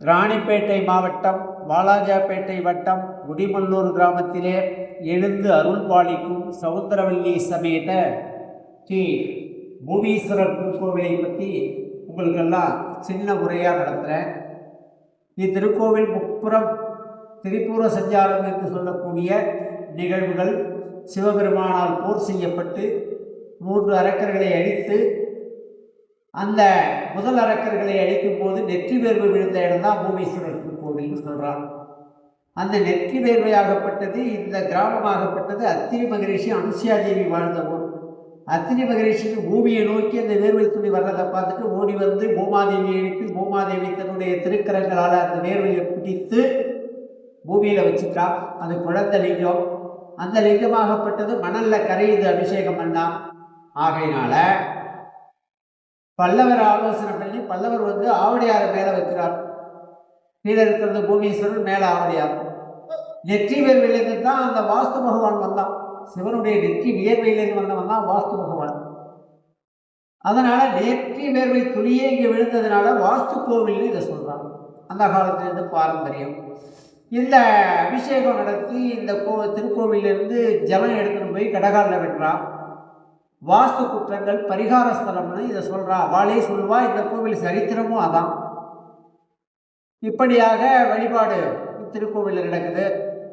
ராணிப்பேட்டை மாவட்டம் வாலாஜாப்பேட்டை வட்டம் குடிமல்லூர் கிராமத்திலே எழுந்து அருள்பாலிக்கும் சவுந்தரவல்லி சமேத ஸ்ரீ பூமீஸ்வரர் திருக்கோவிலை பற்றி உங்களுக்கெல்லாம் சின்ன உரையாக நடத்துகிறேன். இத்திருக்கோவில் முப்புறம் திரிபுர சஞ்சாரம் என்று சொல்லக்கூடிய நிகழ்வுகள் சிவபெருமானால் போர் செய்யப்பட்டு 3 அரக்கர்களை அழித்து அந்த முதல் அரக்கர்களை அழிக்கும் போது நெற்றி வேர்வை விழுந்த இடம் தான் பூமீஸ்வரர் திருக்கோவில்னு சொல்கிறான். அந்த நெற்றி வேர்வையாகப்பட்டது இந்த கிராமமாகப்பட்டது அத்திரி மகரிஷி அனுசியாதேவி வாழ்ந்த ஊர். அத்திரி மகரிஷிக்கு பூமியை நோக்கி அந்த வேர்வை துணி வர்றதை பார்த்துட்டு ஓடி வந்து பூமாதேவியை எழுப்பி பூமாதேவி தன்னுடைய திருக்கரங்களால் அந்த வேர்வையை பிடித்து பூமியில் வச்சுட்டான். அது குழந்தை லிங்கம். அந்த லிங்கமாகப்பட்டது மணலில் கரையுது அபிஷேகம் பண்ணான். ஆகையினால பல்லவர் ஆலோசனை பண்ணி பல்லவர் வந்து ஆவடையாரை மேலே வைக்கிறார். கீழே இருக்கிறது பூமீஸ்வரன், மேலே ஆவடையார். நெற்றி வேர்வையிலிருந்து தான் அந்த வாஸ்து பகவான் வந்தான். சிவனுடைய நெற்றி வியர்வையிலிருந்து வந்தவன் தான் வாஸ்து பகவான். அதனால நெற்றி வேர்வை துளியே இங்கே விழுந்ததுனால வாஸ்து கோவில்னு இதை சொல்றாங்க. அந்த காலத்திலிருந்து பாரம்பரியம். இந்த அபிஷேகம் நடத்தி இந்த திருக்கோவிலிருந்து ஜலம் எடுத்துன்னு போய் கடகாலில் வெட்டுறான். வாஸ்து குற்றங்கள் பரிகார ஸ்தலம்னு இதை சொல்கிறா. அவளே சொல்வா. இந்த கோவில் சரித்திரமும் அதான். இப்படியாக வழிபாடு திருக்கோவிலில் நடக்குது.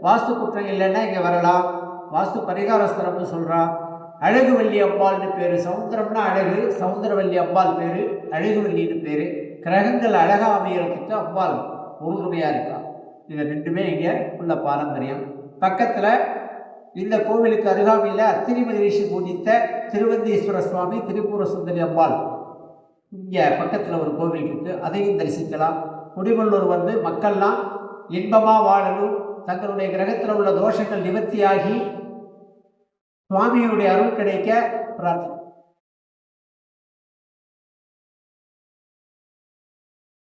வாஸ்து குற்றம் இல்லைன்னா இங்கே வரலாம். வாஸ்து பரிகார ஸ்தலம்னு சொல்கிறா. அழகுவல்லி அம்பாள்னு பேர். சவுந்தரம்னா அழகு, சவுந்தரவல்லி அம்பாள் பேர், அழகுவல்லின்னு பேர். கிரகங்கள் அழகா அமைகிறதுக்கு அம்பாள் உறுதுணையாக இருக்கா. இது ரெண்டுமே இங்கே உள்ள பாரம்பரியம். பக்கத்தில் இந்த கோவிலுக்கு அருகாமையில் அத்திரி மகரிஷி பூஜித்த திருவந்தீஸ்வர சுவாமி, திரிபுர சுந்தரி அம்பாள் இங்கே பக்கத்தில் ஒரு கோவில் இருக்குது. அதையும் தரிசிக்கலாம். குடிமல்லூர் வந்து மக்கள்லாம் இன்பமாக வாழணும், தங்களுடைய கிரகத்தில் உள்ள தோஷங்கள் நிவர்த்தியாகி சுவாமியுடைய அருள் கிடைக்க பிரார்த்தனை.